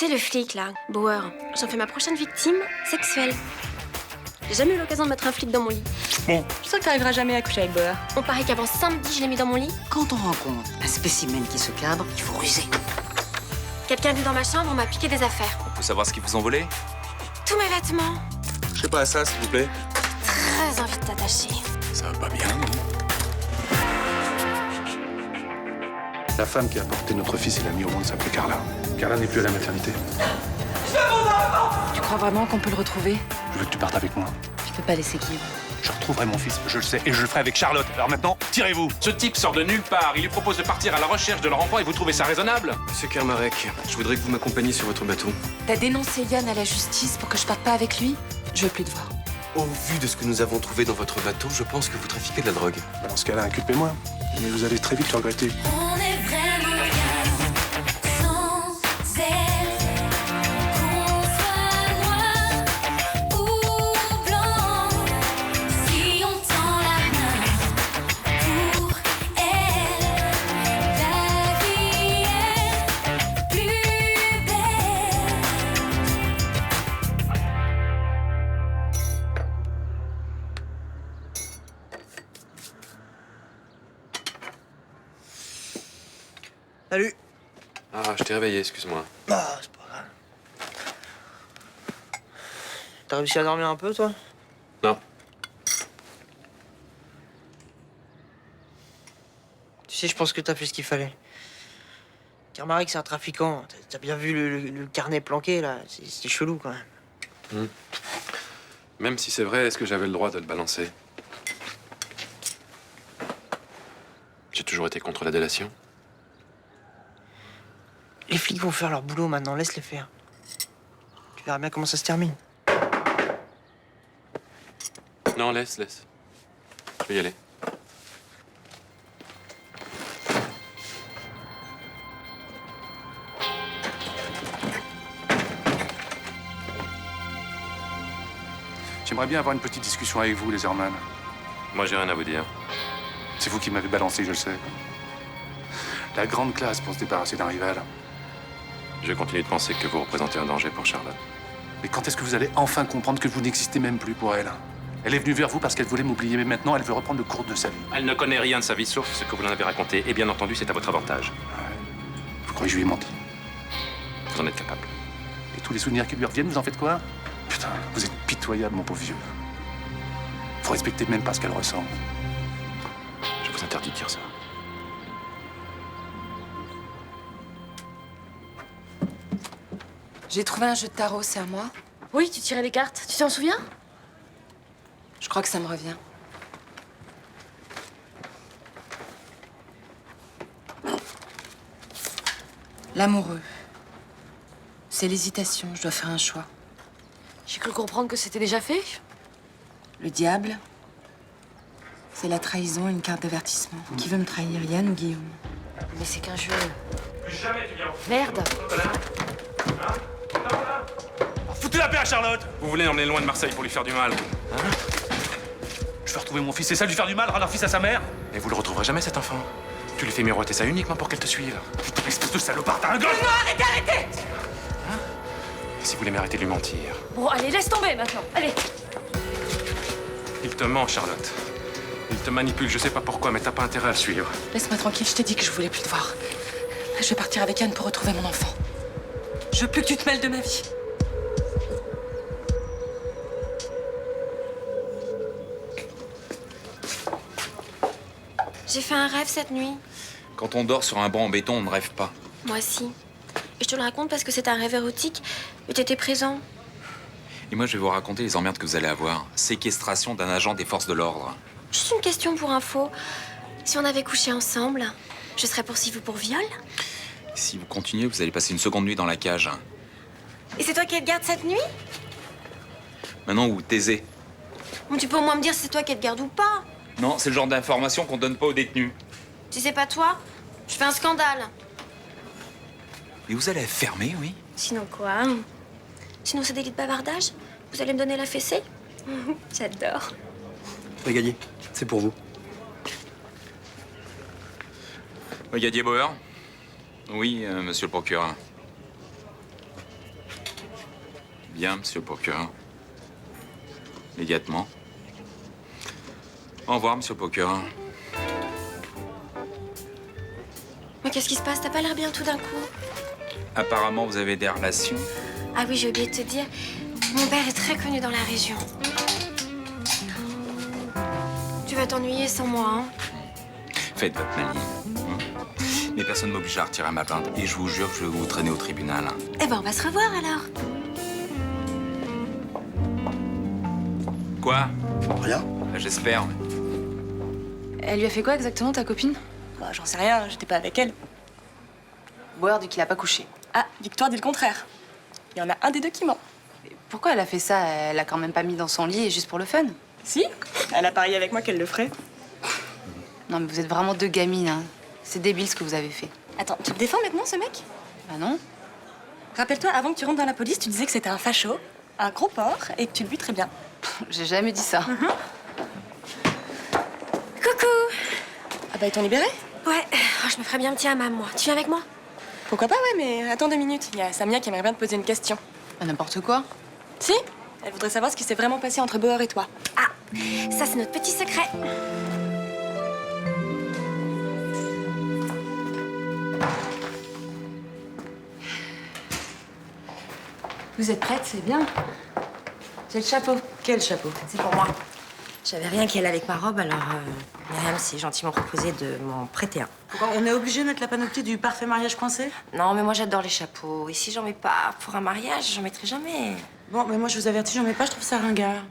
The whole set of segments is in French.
sais, le flic, là, Bauer, j'en fais ma prochaine victime sexuelle. J'ai jamais eu l'occasion de mettre un flic dans mon lit. Bon, je sais que t'arriveras jamais à coucher avec Bauer. On paraît qu'avant samedi, je l'ai mis dans mon lit. Quand on rencontre un spécimen qui se cabre, il faut ruser. Quelqu'un est venu dans ma chambre, on m'a piqué des affaires. On peut savoir ce qu'ils vous ont volé? Tous mes vêtements. Je sais pas ça, s'il vous plaît. Très envie de t'attacher. Ça va pas bien, non? La femme qui a porté notre fils et l'a mis au monde s'appelait Carla. Carla n'est plus à la maternité. Tu crois vraiment qu'on peut le retrouver? Je veux que tu partes avec moi. Je peux pas laisser Guillaume. Je retrouverai mon fils, je le sais, et je le ferai avec Charlotte. Alors maintenant, tirez-vous. Ce type sort de nulle part. Il lui propose de partir à la recherche de leur enfant et vous trouvez ça raisonnable? Monsieur Kermarek, je voudrais que vous m'accompagniez sur votre bateau. T'as dénoncé Yann à la justice pour que je parte pas avec lui? Je veux plus te voir. Au vu de ce que nous avons trouvé dans votre bateau, je pense que vous trafiquez de la drogue. Dans ce cas-là, inculpez-moi. Mais vous allez très vite le regretter. On est vraiment bien sans elle. Qu'on soit noir ou blanc, si on tend la main pour elle, la vie est plus belle. Salut. Ah, je t'ai réveillé, excuse-moi. Ah, c'est pas grave. T'as réussi à dormir un peu, toi? Non. Tu sais, je pense que t'as fait ce qu'il fallait. Kermarek, c'est un trafiquant. T'as bien vu le carnet planqué, là? C'est chelou, quand même. Même si c'est vrai, est-ce que j'avais le droit de le balancer? J'ai toujours été contre la délation. Les flics vont faire leur boulot maintenant, laisse-les faire. Tu verras bien comment ça se termine. Non, laisse. Je vais y aller. J'aimerais bien avoir une petite discussion avec vous, les Herman. Moi, j'ai rien à vous dire. C'est vous qui m'avez balancé, je le sais. La grande classe pour se débarrasser d'un rival. Je continue de penser que vous représentez un danger pour Charlotte. Mais quand est-ce que vous allez enfin comprendre que vous n'existez même plus pour elle? Elle est venue vers vous parce qu'elle voulait m'oublier, mais maintenant, elle veut reprendre le cours de sa vie. Elle ne connaît rien de sa vie sauf ce que vous en avez raconté. Et bien entendu, c'est à votre avantage. Vous croyez que je lui ai menti? Vous en êtes capable. Et tous les souvenirs qui lui reviennent, vous en faites quoi? Putain, vous êtes pitoyable, mon pauvre vieux. Vous respectez même pas ce qu'elle ressent. Je vous interdis de dire ça. J'ai trouvé un jeu de tarot, c'est à moi. Oui, tu tirais les cartes. Tu t'en souviens? Je crois que ça me revient. L'amoureux. C'est l'hésitation, je dois faire un choix. J'ai cru comprendre que c'était déjà fait. Le diable, c'est la trahison et une carte d'avertissement. Qui veut me trahir, Yann ou Guillaume? Mais c'est qu'un jeu. Merde. Foutez la paix à Charlotte! Vous voulez l'emmener loin de Marseille pour lui faire du mal. Je veux retrouver mon fils, c'est ça, lui faire du mal, rendre fils à sa mère? Et vous le retrouverez jamais, cet enfant. Tu lui fais miroiter ça uniquement pour qu'elle te suive. Espèce de salopard, t'as un gosse! Non, arrêtez! Et si vous voulez m'arrêter de lui mentir? Bon, allez, laisse tomber maintenant. Allez. Il te ment, Charlotte. Il te manipule, je sais pas pourquoi, mais t'as pas intérêt à le suivre. Laisse-moi tranquille, je t'ai dit que je voulais plus te voir. Je vais partir avec Yann pour retrouver mon enfant. Je veux plus que tu te mêles de ma vie. J'ai fait un rêve cette nuit. Quand on dort sur un banc en béton, on ne rêve pas. Moi aussi. Et je te le raconte parce que c'est un rêve érotique. Et t'étais présent. Et moi, je vais vous raconter les emmerdes que vous allez avoir. Séquestration d'un agent des forces de l'ordre. Juste une question pour info. Si on avait couché ensemble, je serais poursuivie pour viol? Si vous continuez, vous allez passer une seconde nuit dans la cage. Et c'est toi qui te garde cette nuit? Maintenant, vous vous taisez. Bon, tu peux au moins me dire si c'est toi qui te garde ou pas. Non, c'est le genre d'information qu'on donne pas aux détenus. Si c'est pas toi, je fais un scandale. Et vous allez la fermer, oui? Sinon quoi? Sinon c'est délit de bavardage? Vous allez me donner la fessée? J'adore. Brigadier, c'est pour vous. Brigadier Bauer? Oui, monsieur le procureur. Bien, monsieur le procureur. Immédiatement. Au revoir, monsieur le procureur. Mais qu'est-ce qui se passe? T'as pas l'air bien tout d'un coup. Apparemment, vous avez des relations. Ah oui, j'ai oublié de te dire, mon père est très connu dans la région. Tu vas t'ennuyer sans moi, hein? Faites votre maligne. Mais personne ne m'oblige à retirer ma plainte. Et je vous jure que je vais vous traîner au tribunal. Eh ben, on va se revoir alors. Quoi? Rien. J'espère. Elle lui a fait quoi exactement, ta copine? Bah, j'en sais rien, j'étais pas avec elle. Boire dit qu'il a pas couché. Ah, Victoire dit le contraire. Il y en a un des deux qui ment. Pourquoi elle a fait ça? Elle l'a quand même pas mis dans son lit juste pour le fun. Si, elle a parié avec moi qu'elle le ferait. Non, mais vous êtes vraiment deux gamines, hein. C'est débile ce que vous avez fait. Attends, tu le défends maintenant, ce mec? Bah non. Rappelle-toi, avant que tu rentres dans la police, tu disais que c'était un facho, un gros porc, et que tu le vis très bien. J'ai jamais dit ça. Coucou. Ah bah, ils t'ont libéré? Ouais, oh, je me ferais bien un petit hammam, moi. Tu viens avec moi? Pourquoi pas, ouais, mais attends 2 minutes. Il y a Samia qui aimerait bien te poser une question. Bah, n'importe quoi. Si? Elle voudrait savoir ce qui s'est vraiment passé entre Bauer et toi. Ah, ça c'est notre petit secret. Vous êtes prête, c'est bien. J'ai le chapeau. Quel chapeau? C'est pour moi. J'avais rien qui allait avec ma robe, alors Myriam s'est gentiment proposé de m'en prêter un. Pourquoi? On est obligé de mettre la panoplie du parfait mariage coincé? Non, mais moi j'adore les chapeaux. Et si j'en mets pas pour un mariage, j'en mettrai jamais. Bon, mais moi je vous avertis, j'en mets pas, je trouve ça ringard.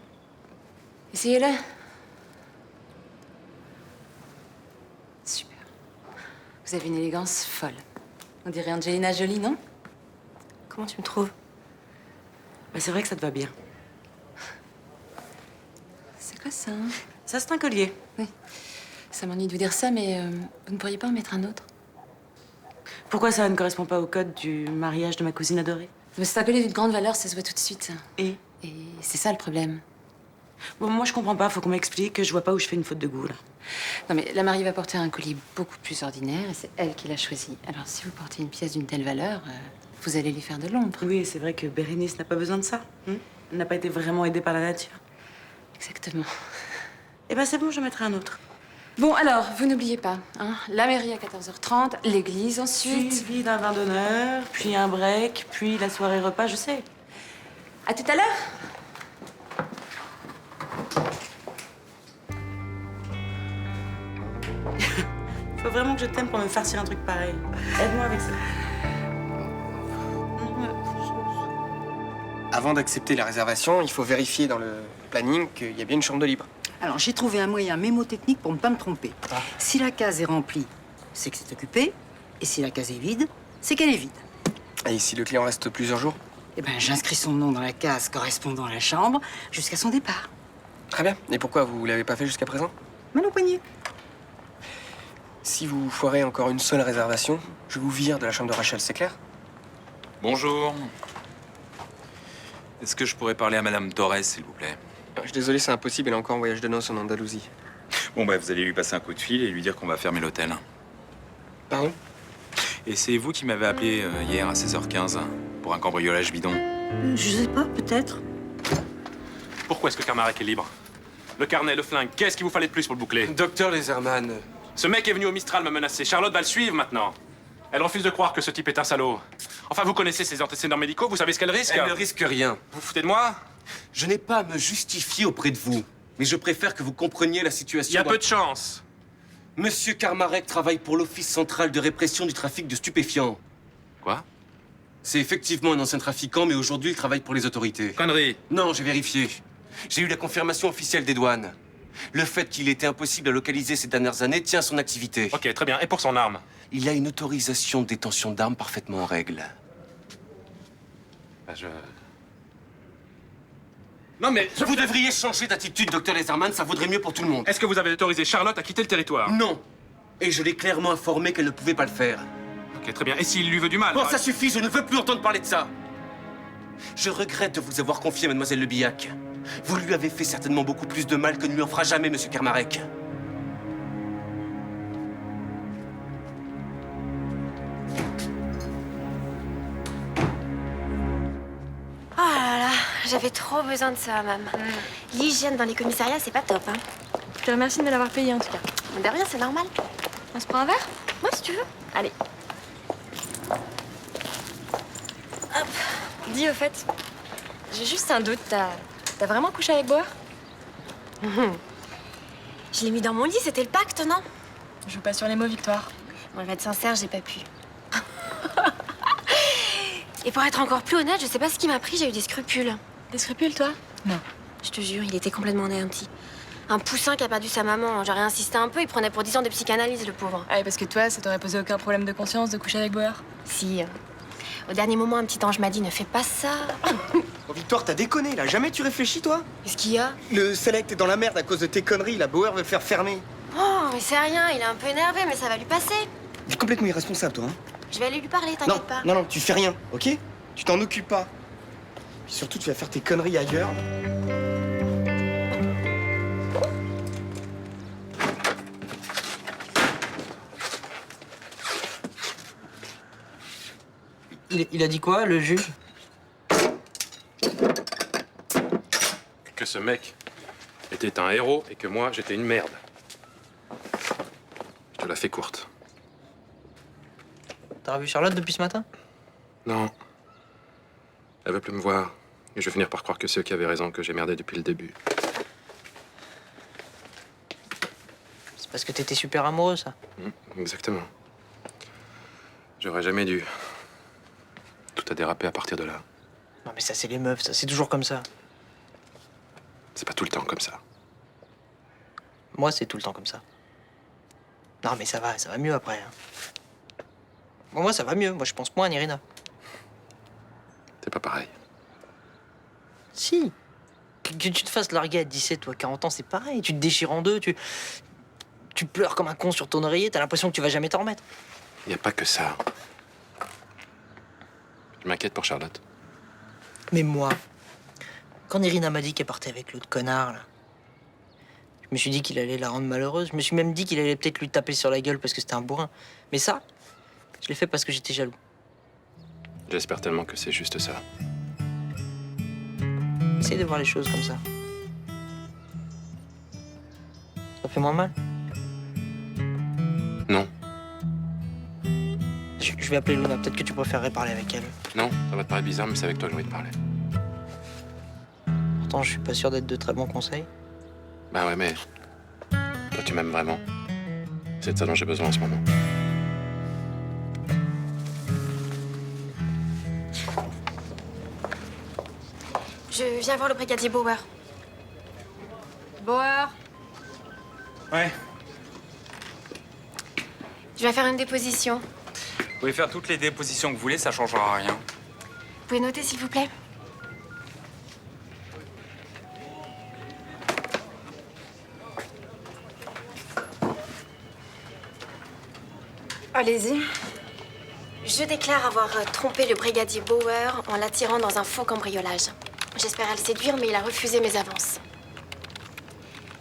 Essayez-le. Super. Vous avez une élégance folle. On dirait Angelina Jolie, non? Comment tu me trouves? Bah, c'est vrai que ça te va bien. C'est quoi ça, hein? Ça, c'est un collier. Oui. Ça m'ennuie de vous dire ça, mais vous ne pourriez pas en mettre un autre? Pourquoi ça ne correspond pas au code du mariage de ma cousine adorée? Mais c'est un collier d'une grande valeur, ça se voit tout de suite. Et c'est ça le problème. Bon, moi, je comprends pas. Faut qu'on m'explique que je vois pas où je fais une faute de goût, là. Non, mais la mariée va porter un collier beaucoup plus ordinaire et c'est elle qui l'a choisi. Alors, si vous portez une pièce d'une telle valeur, vous allez lui faire de l'ombre. Oui, c'est vrai que Bérénice n'a pas besoin de ça. Elle n'a pas été vraiment aidée par la nature. Exactement. Eh ben, c'est bon, je mettrai un autre. Bon, alors, vous n'oubliez pas, hein, la mairie à 14h30, l'église ensuite. Suivi d'un vin d'honneur, puis un break, puis la soirée repas, je sais. À tout à l'heure. Faut vraiment que je t'aime pour me farcir un truc pareil. Aide-moi avec ça. Avant d'accepter la réservation, il faut vérifier dans le planning qu'il y a bien une chambre de libre. Alors, j'ai trouvé un moyen mémotechnique pour ne pas me tromper. Si la case est remplie, c'est que c'est occupé. Et si la case est vide, c'est qu'elle est vide. Et si le client reste plusieurs jours? Eh ben, j'inscris son nom dans la case correspondant à la chambre jusqu'à son départ. Très bien. Et pourquoi vous l'avez pas fait jusqu'à présent? Mal au poignet. Si vous foirez encore une seule réservation, je vous vire de la chambre de Rachel, c'est clair? Bonjour. Est-ce que je pourrais parler à Madame Torres, s'il vous plaît? Je suis désolé, c'est impossible, elle est encore en voyage de noces en Andalousie. Bon, bah, vous allez lui passer un coup de fil et lui dire qu'on va fermer l'hôtel. Pardon? Et c'est vous qui m'avez appelé hier à 16h15 pour un cambriolage bidon. Je sais pas, peut-être. Pourquoi est-ce que Karmarek est libre? Le carnet, le flingue, qu'est-ce qu'il vous fallait de plus pour le boucler? Docteur Laserman. Ce mec est venu au Mistral me menacer. Charlotte va le suivre maintenant. Elle refuse de croire que ce type est un salaud. Enfin, vous connaissez ses antécédents médicaux, vous savez ce qu'elle risque? Elle ne risque rien. Vous vous foutez de moi? Je n'ai pas à me justifier auprès de vous, mais je préfère que vous compreniez la situation. Il y a peu de chance. Monsieur Karmarek travaille pour l'Office central de répression du trafic de stupéfiants. Quoi? C'est effectivement un ancien trafiquant, mais aujourd'hui, il travaille pour les autorités. Connerie. Non, j'ai vérifié. J'ai eu la confirmation officielle des douanes. Le fait qu'il était impossible à localiser ces dernières années tient à son activité. Ok, très bien. Et pour son arme? Il a une autorisation de détention d'armes parfaitement en règle. Bah, Non mais... Vous devriez changer d'attitude, docteur Laserman, ça vaudrait mieux pour tout le monde. Est-ce que vous avez autorisé Charlotte à quitter le territoire? Non. Et je l'ai clairement informé qu'elle ne pouvait pas le faire. Ok, très bien. Et s'il lui veut du mal? Bon, ça suffit, je ne veux plus entendre parler de ça. Je regrette de vous avoir confié Mademoiselle Le Billac. Vous lui avez fait certainement beaucoup plus de mal que ne lui en fera jamais, monsieur Karmarek. Oh là là, J'avais trop besoin de ça, maman. L'hygiène dans les commissariats, c'est pas top, hein. Je te remercie de me l'avoir payé en tout cas. De rien, c'est normal. On se prend un verre? Moi, si tu veux. Allez. Hop. Dis au fait, j'ai juste un doute. T'as vraiment couché avec Bauer? Je l'ai mis dans mon lit, c'était le pacte, non? Je joue pas sur les mots, Victoire. Bon, je vais être sincère, j'ai pas pu. Et pour être encore plus honnête, je sais pas ce qui m'a pris, j'ai eu des scrupules. Des scrupules, toi? Non. Je te jure, il était complètement anéanti. Un poussin qui a perdu sa maman. J'aurais insisté un peu, il prenait pour 10 ans de psychanalyse, le pauvre. Ah oui, parce que toi, ça t'aurait posé aucun problème de conscience de coucher avec Bauer? Si. Au dernier moment, un petit ange m'a dit, ne fais pas ça. Oh, Victoire, t'as déconné, là. Jamais tu réfléchis, toi? Qu'est-ce qu'il y a? Le Select est dans la merde à cause de tes conneries. La Bauer veut le faire fermer. Oh, mais c'est rien, il est un peu énervé, mais ça va lui passer. T'es complètement irresponsable, toi, hein? Je vais aller lui parler, Non, t'inquiète pas. non, tu fais rien, ok? Tu t'en occupes pas. Puis surtout, tu vas faire tes conneries ailleurs. Il a dit quoi, le juge? Que ce mec était un héros et que moi, j'étais une merde. Je te la fais courte. T'as revu Charlotte depuis ce matin? Non. Elle veut plus me voir. Et je vais finir par croire que c'est eux qui avaient raison, que j'ai merdé depuis le début. C'est parce que t'étais super amoureux, ça. Exactement. J'aurais jamais dû. Tout a dérapé à partir de là. Non, mais ça, c'est les meufs, ça. C'est toujours comme ça. C'est pas tout le temps comme ça. Moi, c'est tout le temps comme ça. Non, mais ça va mieux après. Hein. Bon, moi, ça va mieux. Moi, je pense moins à Irina. C'est pas pareil. Si. Que tu te fasses larguer à 17 ou à 40 ans, c'est pareil. Tu te déchires en deux, tu pleures comme un con sur ton oreiller, t'as l'impression que tu vas jamais t'en remettre. Y a pas que ça. Je m'inquiète pour Charlotte. Mais moi, quand Irina m'a dit qu'elle partait avec l'autre connard, là, je me suis dit qu'il allait la rendre malheureuse. Je me suis même dit qu'il allait peut-être lui taper sur la gueule parce que c'était un bourrin. Mais ça, je l'ai fait parce que j'étais jaloux. J'espère tellement que c'est juste ça. Essaye de voir les choses comme ça. Ça fait moins mal? Non. Je vais appeler Luna. Peut-être que tu préférerais parler avec elle. Non, ça va te paraître bizarre, mais c'est avec toi que j'ai envie de parler. Pourtant, je suis pas sûr d'être de très bons conseils. Bah ouais, mais toi, tu m'aimes vraiment. C'est de ça dont j'ai besoin en ce moment. Je viens voir le brigadier Bauer. Bauer. Ouais. Je vais faire une déposition. Vous pouvez faire toutes les dépositions que vous voulez, ça changera rien. Vous pouvez noter, s'il vous plaît? Allez-y. Je déclare avoir trompé le brigadier Bauer en l'attirant dans un faux cambriolage. J'espérais le séduire, mais il a refusé mes avances.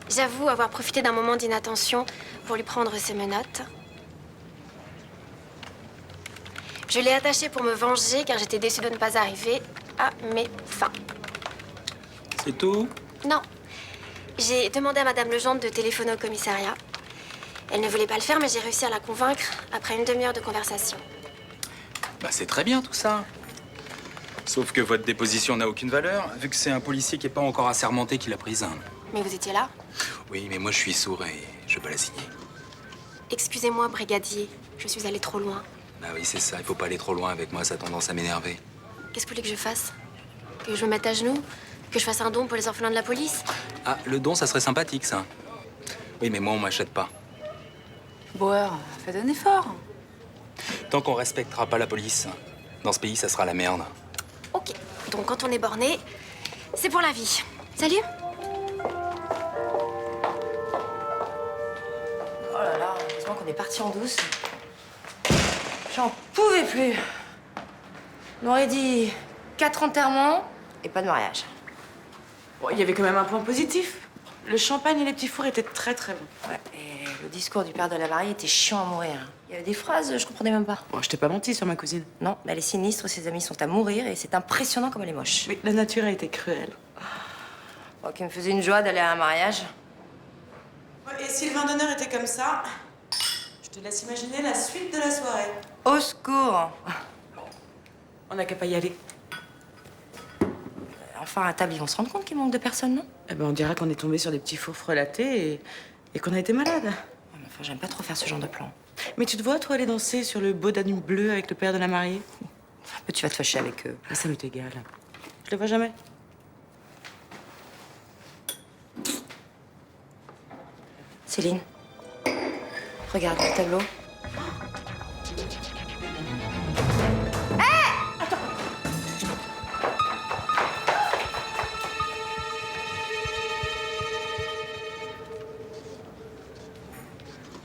J'avoue avoir profité d'un moment d'inattention pour lui prendre ses menottes. Je l'ai attaché pour me venger car j'étais déçue de ne pas arriver à mes fins. C'est tout? Non. J'ai demandé à Madame Legendre de téléphoner au commissariat. Elle ne voulait pas le faire, mais j'ai réussi à la convaincre après une demi-heure de conversation. Bah c'est très bien tout ça. Sauf que votre déposition n'a aucune valeur, vu que c'est un policier qui n'est pas encore assermenté qui l'a prise. Mais vous étiez là? Oui, mais moi je suis sourd et je peux la signer. Excusez-moi, brigadier. Je suis allée trop loin. Bah oui, c'est ça, il faut pas aller trop loin avec moi, ça a tendance à m'énerver. Qu'est-ce que vous voulez que je fasse? Que je me mette à genoux? Que je fasse un don pour les orphelins de la police? Ah, le don, ça serait sympathique, ça. Oui, mais moi, on m'achète pas. Bauer, faites un effort. Tant qu'on respectera pas la police, dans ce pays, ça sera la merde. Ok. Donc quand on est borné, c'est pour la vie. Salut. Oh là là, heureusement qu'on est parti en douce. J'en pouvais plus. On m'aurait dit 4 enterrements et pas de mariage. Bon, il y avait quand même un point positif. Le champagne et les petits fours étaient très très bons. Ouais, et Le discours du père de la mariée était chiant à mourir. Il y avait des phrases, je comprenais même pas. Bon, je t'ai pas menti sur ma cousine. Non, mais elle est sinistre, ses amis sont à mourir et c'est impressionnant comme elle est moche. Oui, la nature a été cruelle. Moi qui me faisait une joie d'aller à un mariage. Et si le vin d'honneur était comme ça, je te laisse imaginer la suite de la soirée. Au secours! On n'a qu'à pas y aller. Enfin, à table, ils vont se rendre compte qu'il manque de personnes, non? Eh ben, on dira qu'on est tombé sur des petits fours frelatés et qu'on a été malade. Enfin, j'aime pas trop faire ce genre de plan. Mais tu te vois, toi, aller danser sur le beau Danube bleu avec le père de la mariée? Mais tu vas te fâcher avec eux. Ah, ça m'est égal. Je les vois jamais. Céline, regarde le tableau.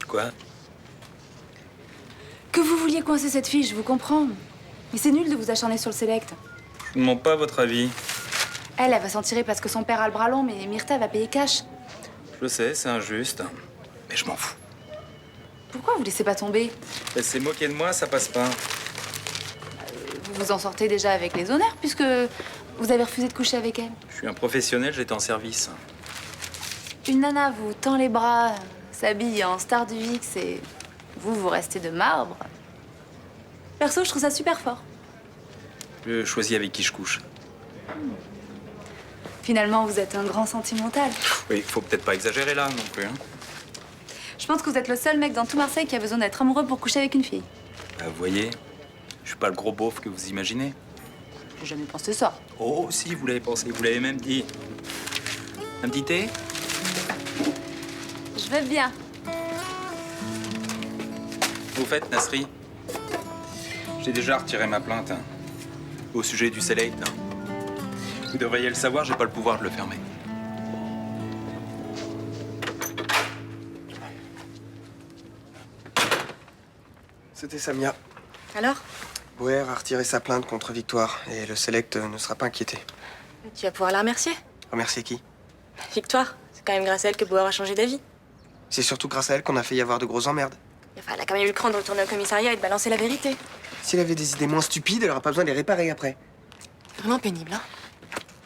Quoi? Que vous vouliez coincer cette fille, je vous comprends. Mais c'est nul de vous acharner sur le select. Je ne demande pas votre avis. Elle va s'en tirer parce que son père a le bras long, mais Myrtha va payer cash. Je sais, c'est injuste. Mais je m'en fous. Pourquoi vous laissez pas tomber? Elle s'est moquée de moi, ça passe pas. Vous vous en sortez déjà avec les honneurs, puisque vous avez refusé de coucher avec elle. Je suis un professionnel, j'étais en service. Une nana vous tend les bras, s'habille en star du VIX et vous restez de marbre. Perso, je trouve ça super fort. Je choisis avec qui je couche. Finalement, vous êtes un grand sentimental. Oui, faut peut-être pas exagérer là non plus. Hein. Je pense que vous êtes le seul mec dans tout Marseille qui a besoin d'être amoureux pour coucher avec une fille. Bah, vous voyez, je suis pas le gros beauf que vous imaginez. J'ai jamais pensé ça. Oh, si, vous l'avez pensé, vous l'avez même dit. Un petit thé? Je vais bien. Au fait, Nasri, j'ai déjà retiré ma plainte hein, au sujet du Select. Hein. Vous devriez le savoir, j'ai pas le pouvoir de le fermer. C'était Samia. Alors? Bauer a retiré sa plainte contre Victoire et le Select ne sera pas inquiété. Tu vas pouvoir la remercier. Remercier qui? Victoire, c'est quand même grâce à elle que Bauer a changé d'avis. C'est surtout grâce à elle qu'on a fait y avoir de grosses emmerdes. Enfin, elle a quand même eu le cran de retourner au commissariat et de balancer la vérité. S'il avait des idées moins stupides, elle aura pas besoin de les réparer après. Vraiment pénible, hein?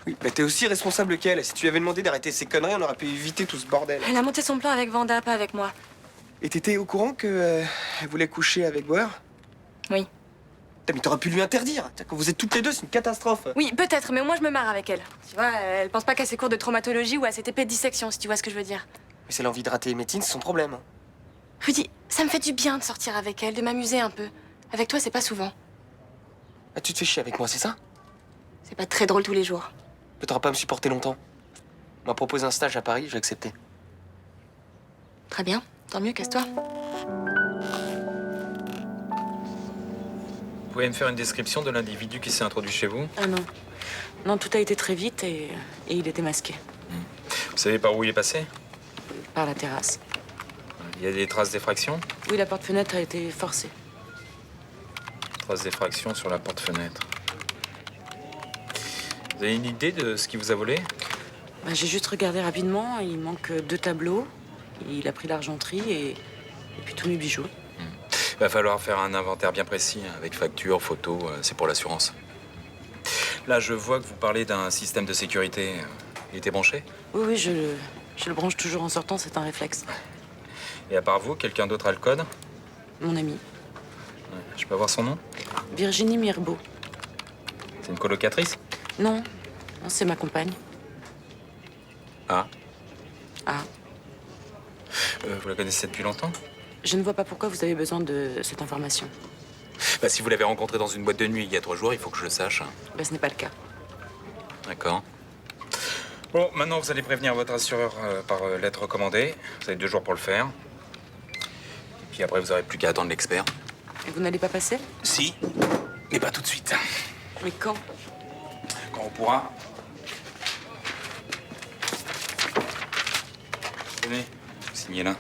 Oui, mais t'es aussi responsable qu'elle. Si tu lui avais demandé d'arrêter ses conneries, on aurait pu éviter tout ce bordel. Elle a monté son plan avec Vanda, pas avec moi. Et t'étais au courant que elle voulait coucher avec Bauer? Oui. Putain, mais t'aurais pu lui interdire. Quand vous êtes toutes les deux, c'est une catastrophe. Oui, peut-être, mais au moins je me marre avec elle. Tu vois, elle pense pas qu'à ses cours de traumatologie ou à ses TP de dissection, si tu vois ce que je veux dire. Mais si elle a envie de rater les médecines, c'est son problème. Rudy, ça me fait du bien de sortir avec elle, de m'amuser un peu. Avec toi, c'est pas souvent. Ah, tu te fais chier avec moi, c'est ça? C'est pas très drôle tous les jours. Mais t'auras pas à me supporter longtemps. On m'a proposé un stage à Paris, j'ai accepté. Très bien, tant mieux, casse-toi. Vous pouvez me faire une description de l'individu qui s'est introduit chez vous? Ah non. Non, tout a été très vite et il était masqué. Vous savez par où il est passé? Par la terrasse. Il y a des traces d'effraction? Oui, la porte-fenêtre a été forcée. Traces d'effraction sur la porte-fenêtre. Vous avez une idée de ce qui vous a volé? Bah, j'ai juste regardé rapidement, il manque 2 tableaux. Il a pris l'argenterie et puis tous mes bijoux. Il va falloir faire un inventaire bien précis, hein, avec facture, photo, c'est pour l'assurance. Là, je vois que vous parlez d'un système de sécurité. Il était branché? Oui, oui, je le branche toujours en sortant, c'est un réflexe. Et à part vous, quelqu'un d'autre a le code? Mon ami. Je peux avoir son nom? Virginie Mirbeau. C'est une colocatrice? Non, non, c'est ma compagne. Ah. Ah. Vous la connaissez depuis longtemps? Je ne vois pas pourquoi vous avez besoin de cette information. Bah, si vous l'avez rencontrée dans une boîte de nuit il y a 3 jours, il faut que je le sache. Ben, ce n'est pas le cas. D'accord. Bon, maintenant, vous allez prévenir votre assureur par lettre recommandée. Vous avez 2 jours pour le faire. Et puis après, vous n'aurez plus qu'à attendre l'expert. Et vous n'allez pas passer? Si, mais pas tout de suite. Mais quand? Quand on pourra. Tenez, signez là.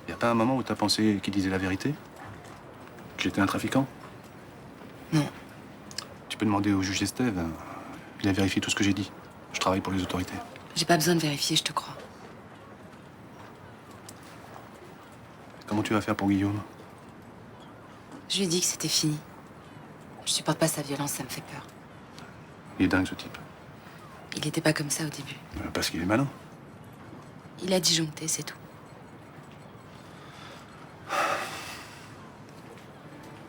Y a pas un moment où t'as pensé qu'il disait la vérité? Que j'étais un trafiquant? Non. peux demander au juge Estève. Il a vérifié tout ce que j'ai dit. Je travaille pour les autorités. J'ai pas besoin de vérifier, je te crois. Comment tu vas faire pour Guillaume? Je lui ai dit que c'était fini. Je supporte pas sa violence, ça me fait peur. Il est dingue, ce type. Il était pas comme ça au début. Parce qu'il est malin. Il a disjoncté, c'est tout.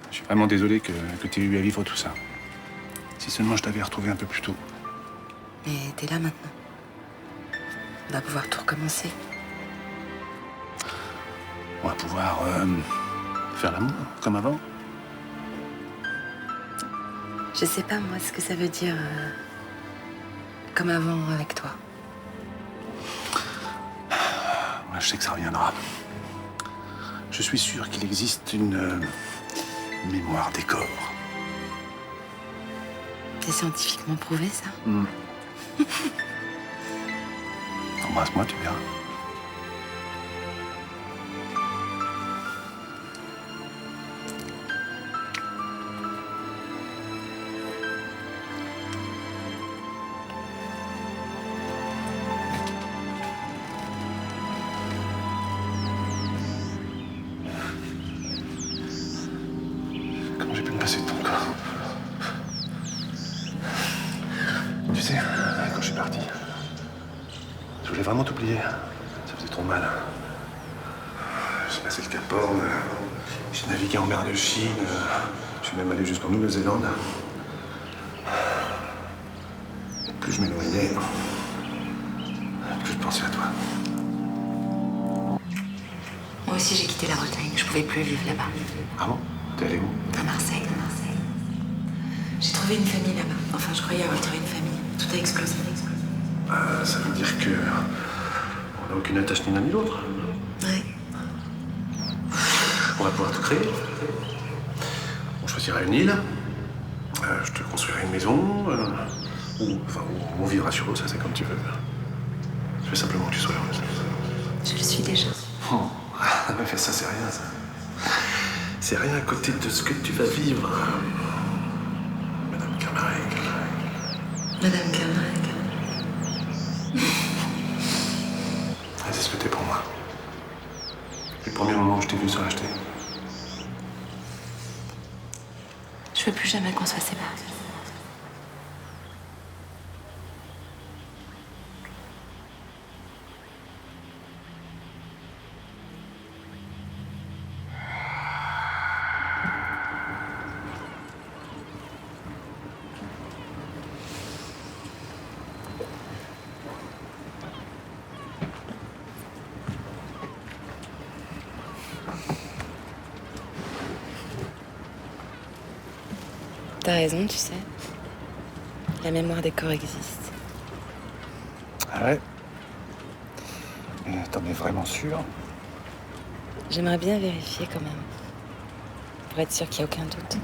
Je suis vraiment désolé que tu aies eu à vivre tout ça. Si seulement je t'avais retrouvé un peu plus tôt. Mais t'es là maintenant. On va pouvoir tout recommencer. On va pouvoir faire l'amour, comme avant. Je sais pas, moi, ce que ça veut dire... comme avant avec toi. Moi, je sais que ça reviendra. Je suis sûr qu'il existe une mémoire des corps. C'est scientifiquement prouvé, ça? Embrasse-moi, tu verras. Comment j'ai pu me passer de ton corps? Tu sais, quand je suis parti, je voulais vraiment t'oublier. Ça faisait trop mal. J'ai passé le Cap Horn, j'ai navigué en mer de Chine, je suis même allé jusqu'en Nouvelle-Zélande. Et plus je m'éloignais, plus je pensais à toi. Moi aussi, j'ai quitté la Bretagne. Je pouvais plus vivre là-bas. Ah bon? T'es allé où? À Marseille. J'ai trouvé une famille là-bas. Enfin, je croyais avoir trouvé une famille. Tout a explosé. Ça veut dire que on n'a aucune attache ni l'un ni l'autre. Ouais. On va pouvoir tout créer. On choisira une île. Je te construirai une maison. Ou on vivra sur l'eau, ça c'est comme tu veux. Je veux simplement que tu sois heureuse. Je le suis déjà. Oh. Mais ça c'est rien, ça. C'est rien à côté de ce que tu vas vivre. Madame Camargue. Madame Camargue. C'est ce que t'es pour moi. Le premier moment où je t'ai vu se racheter. Je veux plus jamais qu'on soit séparés. T'as raison, tu sais. La mémoire des corps existe. Ah ouais? T'en es vraiment sûr? J'aimerais bien vérifier quand même. Pour être sûr qu'il n'y a aucun doute.